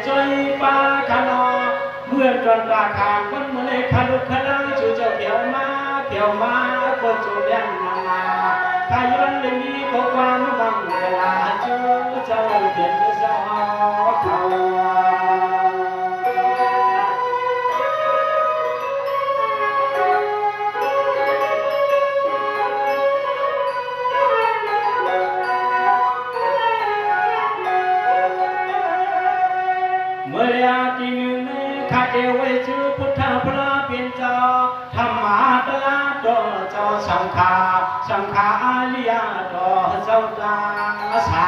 จ้อยปาคานอเมื่อตอนตาขางคนมื้อนี้คาลุคลาชูเจ้าเที่ยวมาคนจูเลียนมาถ้าย้อนได้มีข้อความบางเวลาจูเจ้าเป็นเจ้าเขาเมื่อยาที่หนึ่งข้าเอวไว้ชื่อพุทธพระเป็นเจ้าธรรมะตลาดเจ้าสังฆาอาลิยาดอเจ้าตาสา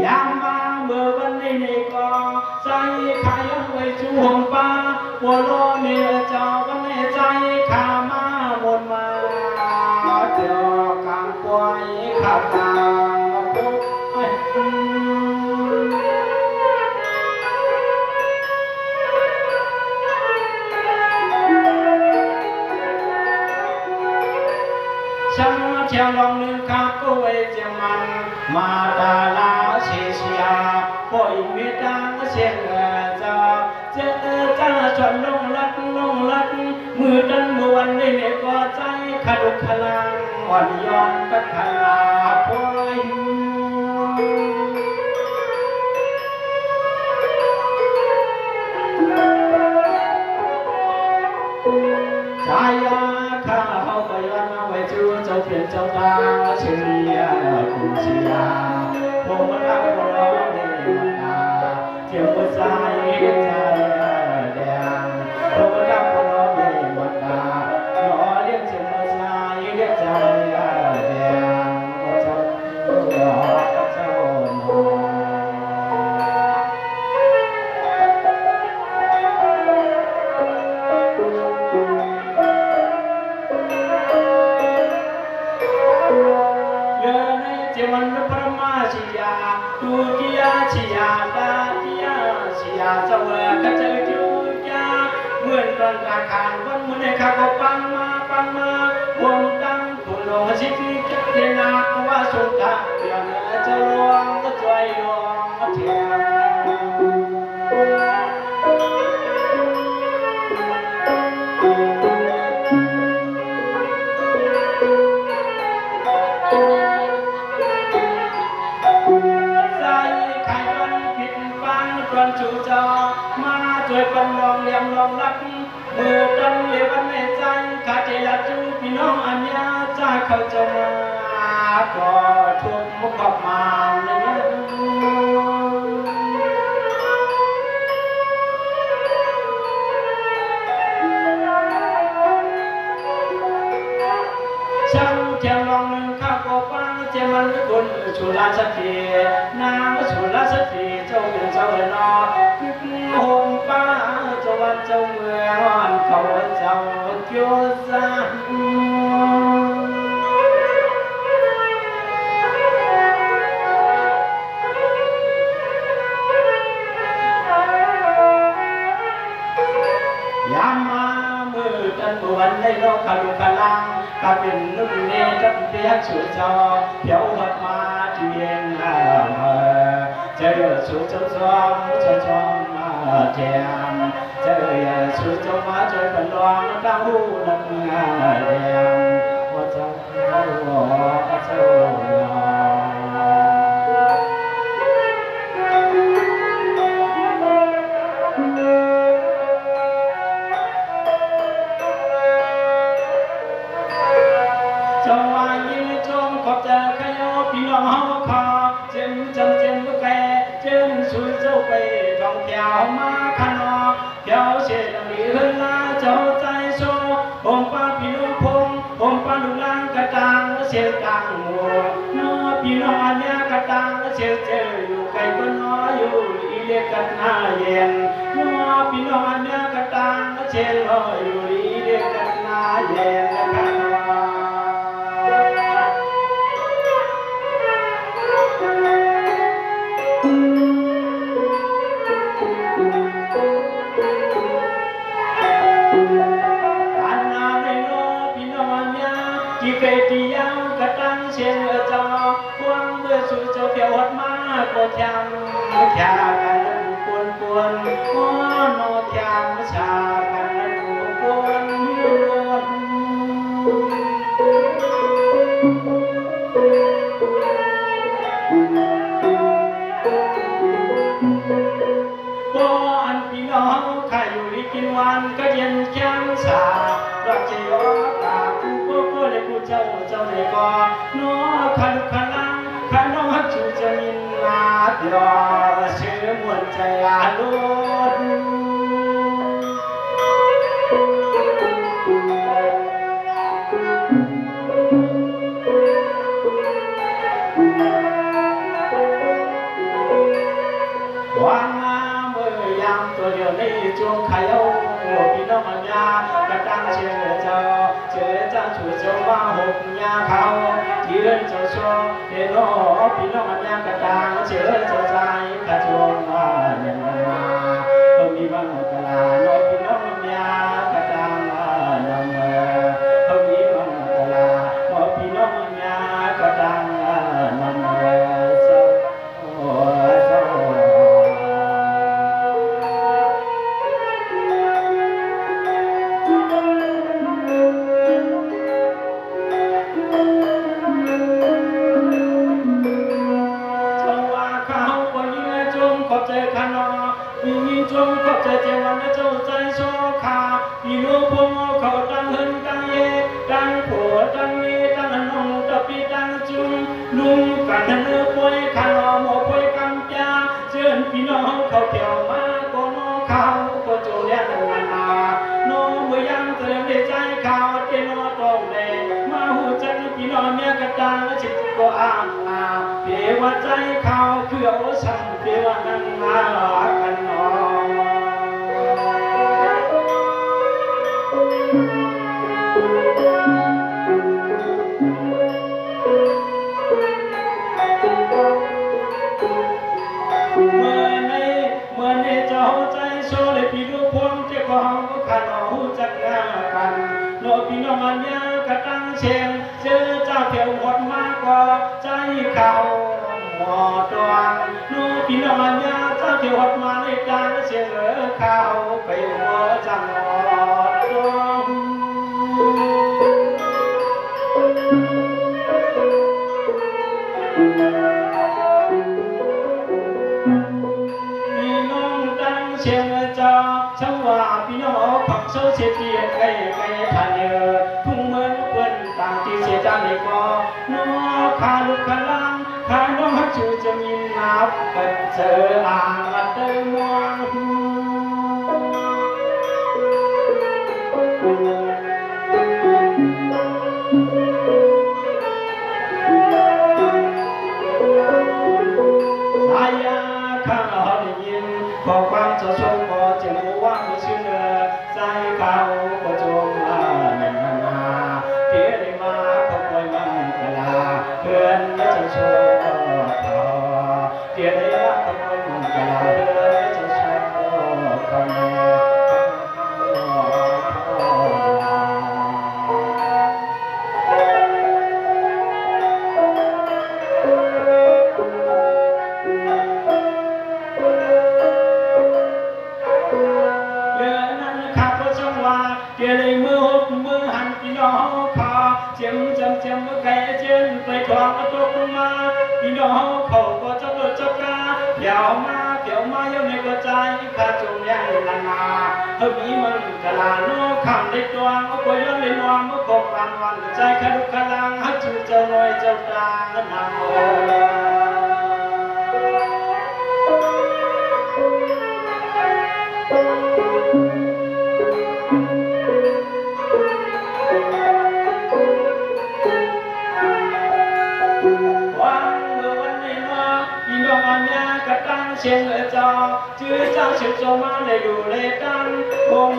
ยามมาเมื่อวันนี้ก็ใจข้ายังไว้ชูห่มป้าบัวโลเมียเจ้าวันนี้ใจข้ามาหมดมาเจ้ากางป่วยข้าตาฉันเที่ยวลองนึกข้าก็ไว้เจ้ามันมาดาลาเชียปล่อยเมตตาเสียงเจ้าจ้าชวนลงลักมือดันเมื่อวันนี้ก็ใจขลุกขลังอ่อนย้อนปัดขลาปล่อยชายาข้าเขาไปวันไว้จูเจ้าเปลี่ยนเจ้าตาเชียคุณเชียผมมาทำร้องในวันนาเที่ยวหัวใจใจแดงผมมาทำร้องในวันนาหล่อเลี้ยงเชียวหัวใจเลี้ยงใจแดงก็เจ้าหล่อก็เจ้าหล่อดูกิยาชิยาดากิยาชิยาเจ้าก็เจอจุยาเหมือนตอนราคาวันมื้อนี้ข้าก็ปังมาวงตั้งผู้โลสิฟิกเดนาว่าสุขะเรื่องเจ้าหลวงก็ช่วยหลวงเทียมจูเจ้ามาช่วยปันลองเลี้ยงลองรักมือดันเลี้ยวันในใจข้าใจละจูพี่น้องอันยาจ้าเขาจะมาก็ทุกมุขมาเนี่ยช่างเที่ยวลองหนึ่งข้าก็ฟังเจ้ามันคนชุลาสตินางชุลาสติเจ้าเป็นเจ้าเนาะโฮมป้าเจ้าวัดเจ้าเมืองเขาเจ้าเกี่ยวซังยามมามือจันทร์วันในโลกขลุกขลังก็เป็นนุ่มเนจับเปียกชูจอเที่ยวหัดมาที่เย็นเจอชูจอมมาเทียมเจอชูจอมมาช่วยเป็นรองดาวนักงานเดียมว่าเจ้าพี่น้องเฮาขอเจมแก่เจมสุยเจ้าไปท่องเที่ยวมาข้างนอกเที่ยวเสียดมีเฮือนลาเจ้าใจโซผมป้าพี่น้องผมป้าลูกหลานกระตังเสียตังหัวน้อพี่น้องอันเนี้ยกระตังเสียเจออยู่ไกลก็น้อยอยู่อีเล็กกันหน้าเย็นน้อพี่น้องอันเนี้ยกระตังเสียลอยอยู่อีเล็กกันหน้าเย็นนะครับ อีเกตียาวกระตังเชียงจอควงเมื่อสู่เจ้าเพียวหัดมาโกดยำแค่กันกวนกวนโอ้โนยำชากันกวนกวนพี่น้องข้าอยู่ดีกินวันก็เย็นแก้มชารักเจียวตาก็เลยผู้เจ้าเลยก็น้อข้าลุกข้าลังข้าน้องจูจะมินลาเดียวเชื่อมวลใจอาลุนวางตัวเดียวในจวงขายเอาพี่น้องอัญญากระตังเชื่อเจ้าชูเจ้าว่าหกยาเขายืนเจ้าชัวเห็นโอ้พี่น้องอัญญากระตังเชื่อเจ้าใจกระจวงว่าอย่างนั้นมาต้องมีบางกะลาโน้พี่น้องอัญญากระตังนำเมื่อต้องมีบางกะลาโน้พี่น้องอัญญากระตังนำเมื่อจงขอบใจเจ้าวันเจ้าใจโชคาพี่ลูกพงเขาตั้งเฮินตั้งเย่ตั้งผัวตั้งเย่ตั้งน้องตะปีตั้งจุงลุงกันเนื้อป่วยขานอหมอป่วยกำยาเชิญพี่น้องเขาเกี่ยวมาก็น้องเขาก็โจเลี้ยงนาน้องเมื่อยังเตือนใจเขาเจนอตรงเลยมาหูจักพี่น้องเมียกระตังจิตก็อ้ามเพียว่าใจเขาคือเอาฉันเพียว่านั่งมากันน้องเมื่อในเจ้าใจโชเลยพี่ลูกพวงเจ้าของขันหูจักงากันโนพี่น้องอัญญากระตังเชียงเจอเจ้าเพียวหดมากกว่าใจเขาหมอดวงโนพี่น้องอัญญาเจ้าเพียวหดมาในการเชียงเขาไปหัวจังหอดวงเชียงเจ้าช่างว่าพี่น้องขับโซ่เสียเทียนไก่ทันเยอทุ่งเมืองเปิ้นต่างที่เสียจานเลยก็น้อขาลุกขาลังขาน้องจูจะมีนับกันเจออ่างมาเติมมองสายาข้าเราได้ยินขอความเจ้าชมก็จะรู้ว่าไม่เชื่อใจเขาก็จงมาหนึ่งนาเพียได้มาขโมยมันกะลาเพื่อนเจ้าชมเขาเพียได้มาขโมยมันกะลาเพื่อนเจ้าชมเขาเกี่ยเลยมือหกมือหันพี่น้องขอเจียมมือแก่เจียนไปทวงตกมาพี่น้องเขาก็จะเกิดจะกาเดี๋ยวมาอยู่ในกระจายข้าจงยังนาเฮ้ยมันกะลาโน้คำได้ตัวเอาไปย้อนเลยนอนเมื่อกบกลางวันใจขลุกขลังฮัจจูเจ้าหน่อยเจ้าตานางโอเชียงเจ้าชื่อเจ้าชื่อโจมาเลยอยู่เลยตั้งคง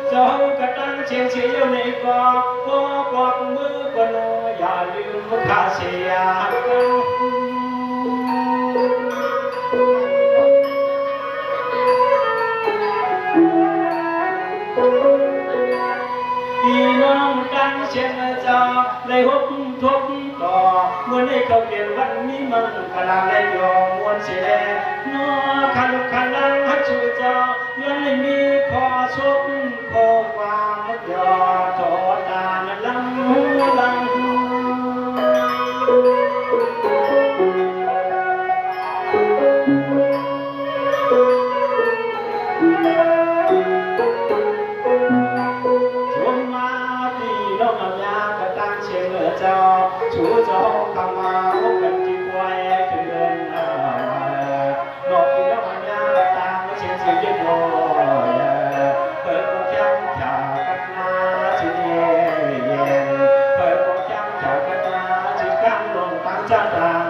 เจ้ากระตั้งเชียงเชียวในกอกกวักมือก็โนอย่าลืมข้าเชียพี่น้องตั้งเชียงเจ้า จ้าเลยหกทุกต่อเมื่อในเขาเปลี่ยนวันนี้มันกลางได้ยอมมวนเสียนัวขันขันลังฮัชูเจ้ายังไม่มีขอชุบขอความยอดทอดานลังลังเจ้าชูเจ้าคำมาอุกันที่ควายคือเดินหนอกที่น้ำยาตามเชียงเสียงยิ่งลอยเปิดโปรแกรมข่าวกันมาที่เย็นเปิดโปรแกรมข่าวกันมาที่กันลงตั้งจ้าดัง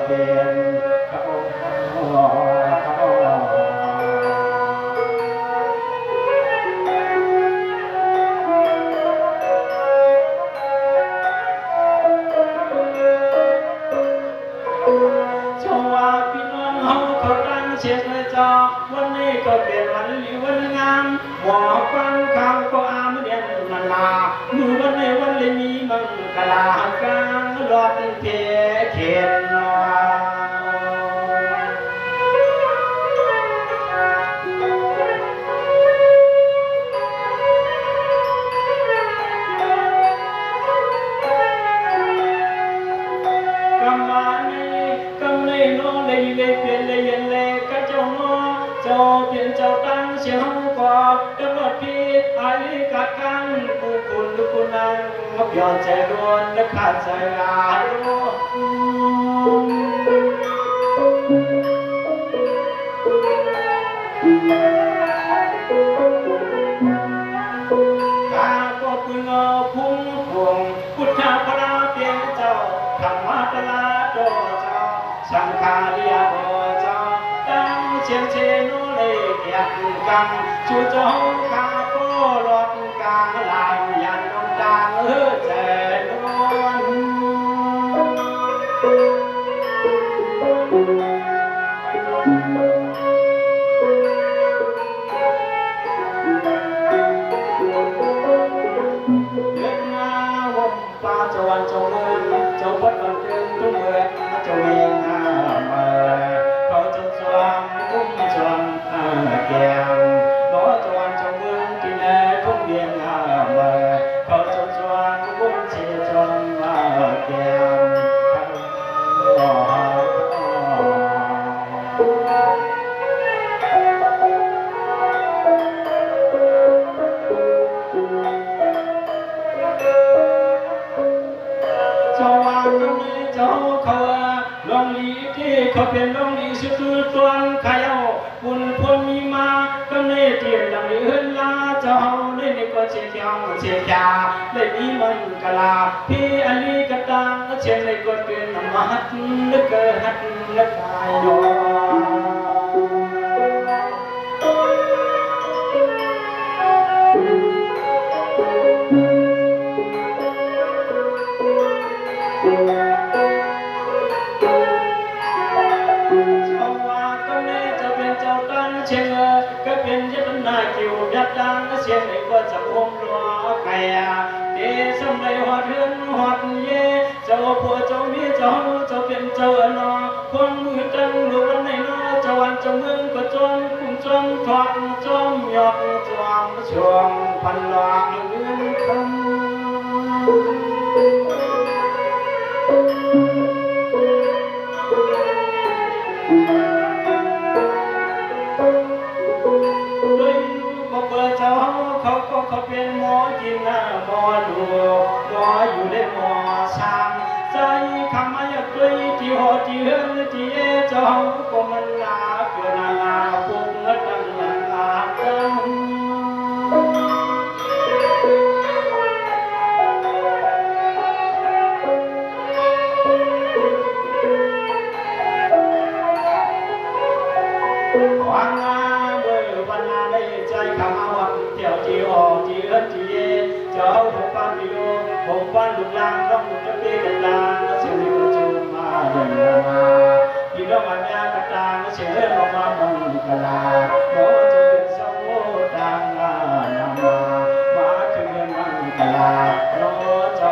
เป็นเขาเช็ดเลยจ้าวันนี้ก็เปลี่ยนวันหรือวันงามหัวฟังคำก็อามเดียนนาลามือวันนี้วันเลยมีมังกลากลางรอดเทเข็นนอกำมานี่กำเลยโนเลยเลยเปลี่ยนเลยเย็นเลยเจ้าเปลี่ยนเจ้าตั้งเชียวกอดกำหนดพี่อาลีกัดกันผู้คุณทุกคนนั้นก็ยอมใจร้อนและขาดใจลาข้าก็พึงเอาพุ่งพวงพุทธพระเพียงเจ้าธรรมะตลาดเจ้าสังฆาเรียบเจ้าตั้งเชียงเชนกังชูเจ้าข้าก็รอดกลางลายยันน้องตาเจนวนเลือดงาวงปลาจวนจงเงินเจ้าพดบันเทิงทุ่งเมืองเจ้าเมียงเขาจงสวางกุ้งสวางแก้มน้อจวนจงเมืองที่แน่ทุ่งเบียงเขาจงสวางกุ้งเชียจงแก้มเจ้าเขาลองลีที่เขาเป็นลองลีสุดตัวขยาวปุ่นพลมีมาก็ในเตียนดังเฮือนลาเจ้าในก็เชียร์ยังเชียร์ยาได้มีมันกลาพี่อันนี้ก็ตังเชียร์ในก็เป็นน้ำหัดนึกเกิดหัดนึกตายยอเชียงก็เป็นยัดหน้าคิวยัดดังเชียงในก็จะอมล้อไก่เดชสมัยหอดเรือนหอดเย่เจ้าผัวเจ้าเมียเจ้าเป็นเจ้านอคนมือจังหลวนในนอเจ้าวันเจ้าเมืองก็จอมคุ้มจอมทอดจอมหยอกจอมช่วงพันหลอกเงินคำเขาเป็นหมอกินหมอดูหมออยู่ในหมอช่างใจคำมาอยากเลยที่หอที่เฮือนที่เจ้าก็มันลาเกินลาปุกเงินดังลาหวังเมื่อวันนาได้ใจคำเอาวันเที่ยวที่หอที่เฮือนที่เจ้าผมบ้านพี่โยผมบ้านลูกหลานต้องมุดจะเป็นกันลาเสียงกระจุมมาเดินมาพี่น้องอันยากระตาเสียงเรื่องออกมาบังกะลาหมอจะเป็นสาวดังนามาขึ้นเงินบังกะลาน้อเจ้า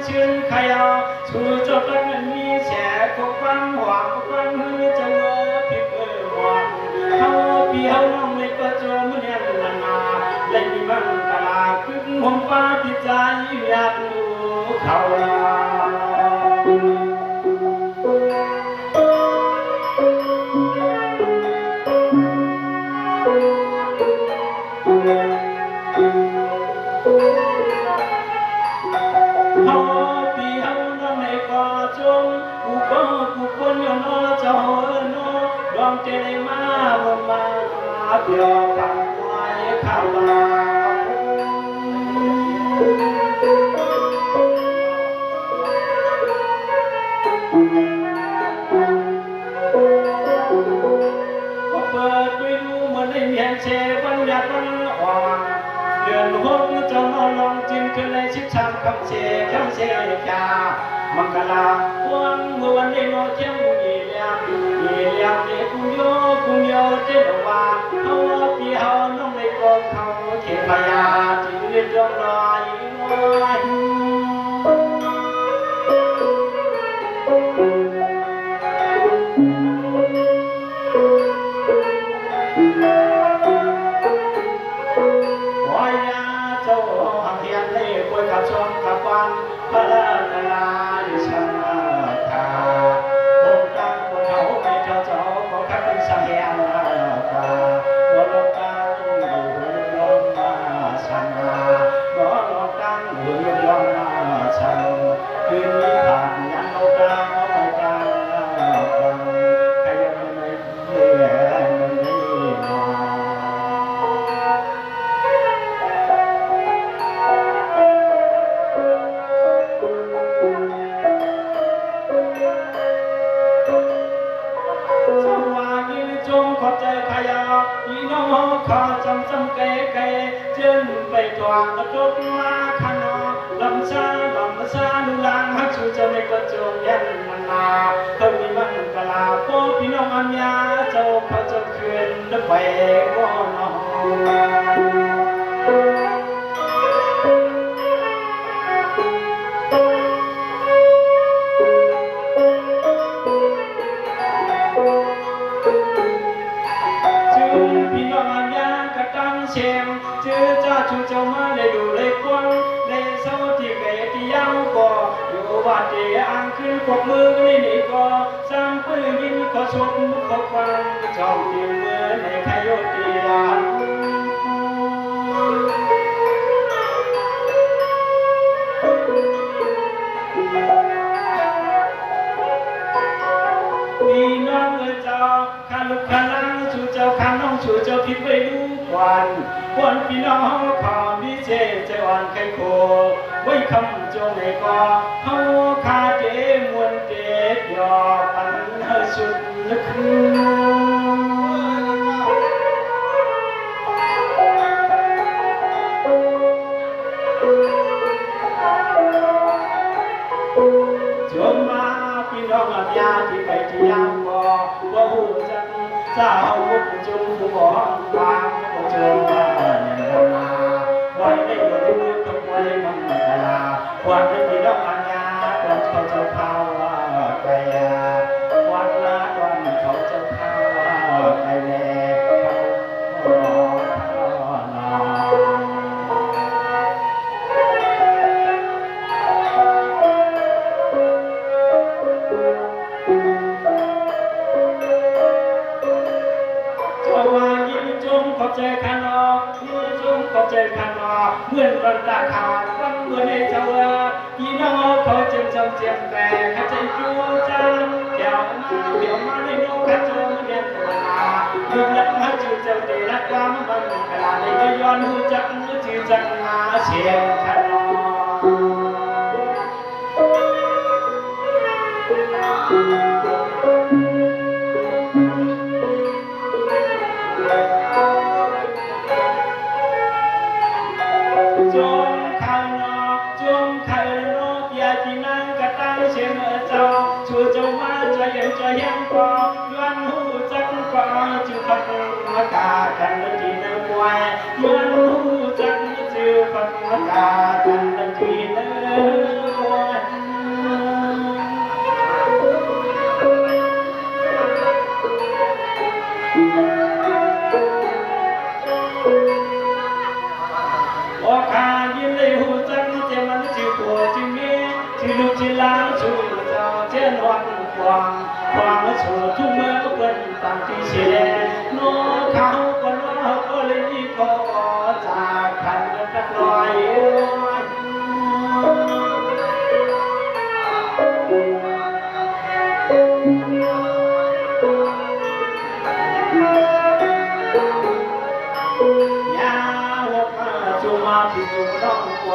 ชื่นขยอชูจบแล้วมันมีแฉกบฟังหวังฟังมือจะเมื่อผิดหวังเฮาพี่เฮาน้องในก็จมเนียนนาเลยมีมังกลาขึ้นหงฟ้าที่ใจอยากรู้เขาเจริญมาบนมาเปียวปังไว้ข้าวลาก็เปิดไปดูเหมือนได้เมียนเชบันยัดบันอ่อนเดือนหกจะนอนลงจินขึ้นเลยชิดช้ำคำเชข้างเชยกามังกลาพวงเมื่อวันได้นอนเที่ยงยีเลียมเด็กกุโยเจ้าว่าเขาพี่เขาน้องในกองเขาเทพยาจึงเรียนร้องลอยชมกับวันพระนาราดิฉันขาบนตั้งบนเขาไม่เจ้าก็ขับสะแหงตาบนตั้งอยู่ยอมมาชันบนตั้งอยู่ยอมมาชันคืนนี้ผ่านยันโลกาไม่กลางใครยังไม่เบื่อมันไม่นอนขอบใจขยาอีน้องข้าจำเก๋จึงไปทวงกระจกมาขนอลำซาดูลางฮักชูเจ้าในกระจกยันนาเพิ่มมีมันกะลาโป้พี่น้องอัญญาเจ้าเขาจะคืนไปก็น้องชื่อเจ้าชูเจ้ามาได้ดูเลยกวงในเสาที่เกยที่ยังก่ออยู่วัดเดียอังขึ้นกบมือนี่นี่ก่อสร้างปืนยินขอชมขอฟังจอมตีมือในขยโตียานพี่น้องเจ้าข้าลูกข้าลังชูเจ้าข้าน้องชูเจ้าคิดไว้ดูวันพี่น้องขอมีเจใจอ่อนไข่โคไว้คำจงในกอเขาคาเจมวนเจยอปันเฮสุดลึกจงมาพี่น้องอัญญาที่ไปที่ยังบ่ว่าหูจังเจ้าบุกจงผู้บ่วางจงมาเนี่ยนาไว้ได้อยู่ในมือต้องไว้มันกะลาวันนี้พี่น้องอัญญาก่อนเขาจะเข้าไปวันละวันเขาจะเข้าไปแล้วขอบใจขนอกจุ่มขอบใจขนอกเหมือนกันตาขาดฟังเหมือนในเจ้าพี่น้องเขาเจียมแต่ข้าใจจูจังเดี๋ยวมาในโลกข้าจงเรียนมาดึงรักมาจูเจ้าดีรักความบังกลาในก็ย้อนหูจักมือจือจังมาเชียงขนจงข้างนอกอย่าที่นั่งกระตั้งเชื่อเจ้าชูเจ้ามาจะยังก่อย้อนหูจักก่อจูพักมากากันที่เนื้อมวยย้อนหูจักจูพักมากากันที่เนื้อมวย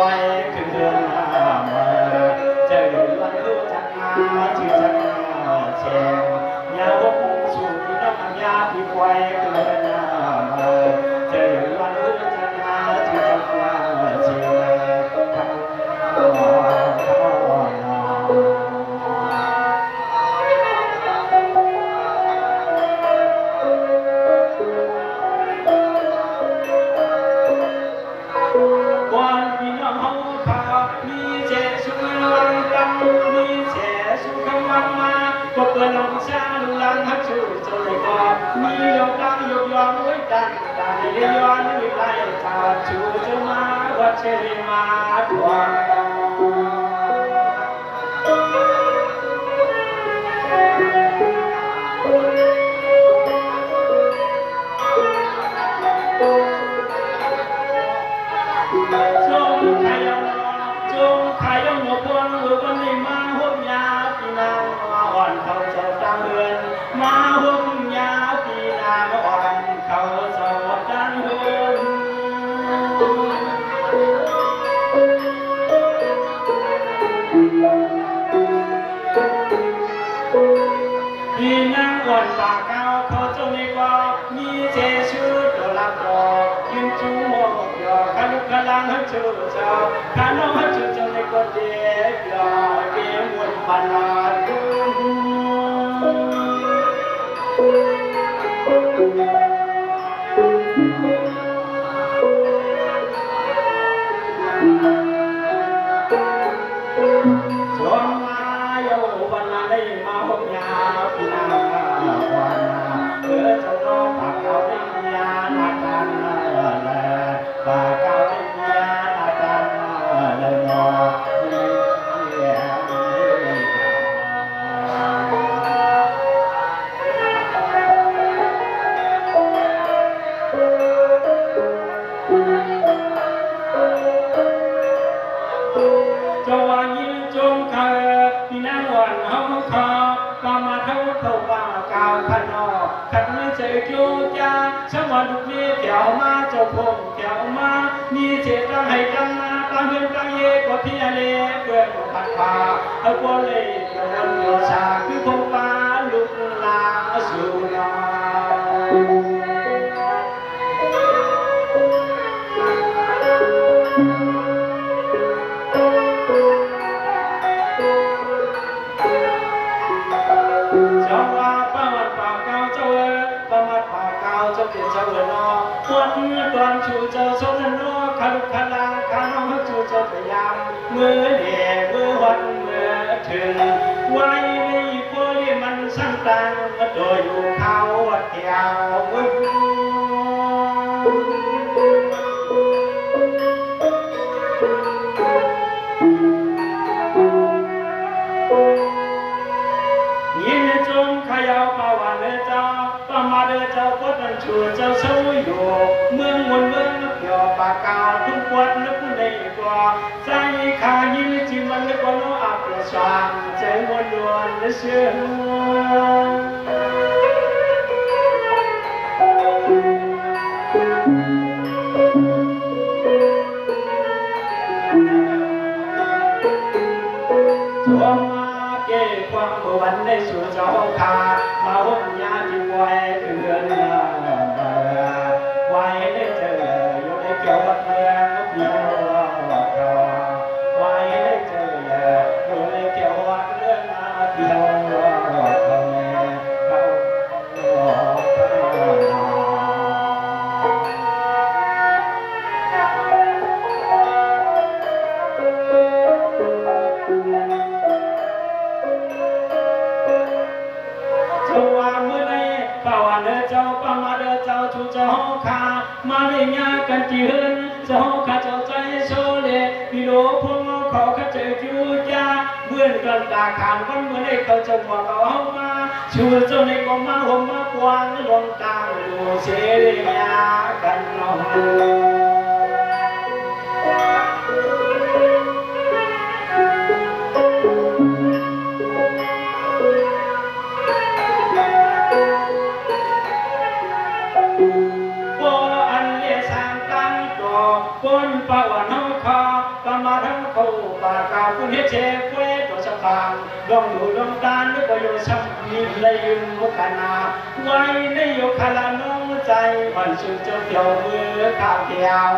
อยขึ้นเรือนมาเจอวันรู้จักมาชื่อจักมาแชงยาบกสู่พี่น้องยาพี่ปล่อยขึ้นเรือนมาเจอวันรู้จักมาชื่อจักมาแชก็เกิดลงชาลุลังฮักชูจนเลยก็มีโยกดังโยกย้อนไว้ดันตายย้อนวิไลชาชูจะมาวัดเชลิมาดวงจงขายหนวดพวงหรือวันนี้มาหุบยาปีนางอ่อนเขาเจ้าดังเรือนมาหุบยาปีนางอ่อนเขาเจ้าดังเรือนปีนางอ่อนปากเก้าเขาเจ้าในกว่ามีเจชุดดอกลับดอกยืนจูโมกยอขาลุกขาลังฮัจูเจ้าขาน้องฮัจูเจ้าในกว่าเดียบยอเดียมวนบานนาดุสวมมาโยวันนาได้มาหกยาปีนาวันนาเพื่อจะน้องปากเขาได้ยานาการเลยปากเขาได้ยานาการเลยนอจูจ้าช่างวันทุกนี้แถวมาเจ้าพงแถวมามีเจตตั้งให้ตั้งนาตั้งเงินตั้งเย่ก็ที่อะไรเกิดผัดผ่าเอาโกเลยโดนโยชาคือพงฟ้าลุกลาสู่นอช่างว่าป้าวันป่าเก้าเจ้าประมาทป่าเก้าเจ้าเปลี่ยนเจ้านอปวดตอนชูเจ้าโซนนอขาลุกขาลาขาน้องชูเจ้าพยายามมือเดี่ยมือวัดมือถึงไว้ในโพลีมันสั่งตังโดยอยู่เขาเที่ยวมึงยินจงขยาวป่าวันเจ้าป่ามาเจ้าก็ตั้งชูเจ้าเศร้าอยู่เมืองมนเมืองนักหยอป่าเก่าทุกวัดนักในกว่าใจขายินจิมันก็โนอับสว่างใจวนดวนเชื่อความวันได้สู่เจ้าคามาวุ่นยาที่ไว้เพื่อนไว้ได้เจออยู่ในเกี่ยวกับเมืองเพียงเขาไว้ได้เจออยู่ในเกี่ยวกับเรื่องเพียงเขาแม่มาในงานกันจีเฮินเจ้าข้าเจ้าใจโซเลพี่โลพงเขาข้าเจ้าจูจ้าเมื่อนกันตาขานวันเมื่อได้เขาจะบอกเขามาชูเจ้าในก็มาห่มมากวางลงตาดูเสียกันน้องปนปะวันเฮาคอป ยืนมุกนาไว้ในโยคาลาน้องใจวันชื่อเจ้าเกี่ยวมือข้าวเกี่ยว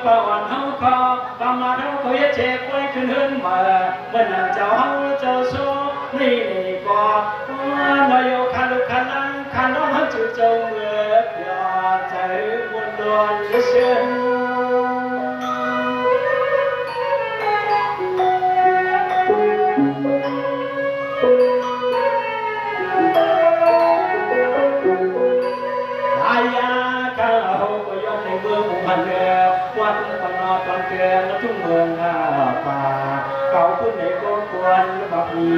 ประวันเฮาคอประมาเฮาคอยเช็คไว้ขึ้นเฮือนมาเมื่อนั้นเจ้าเฮาเจ้าโซนี่ก็นายโยคาลุคาลังคาน้องจู่เจ้าเมื่อยอดใจบุญดวนเชื่อมันเรือวัดปนอตอนเกลือทุ่งเมืองป่าเขาขึ้นในโกควรบักมี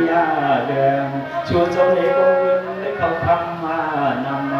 เดิมชูโจในโกวินในเขาทำมานำมา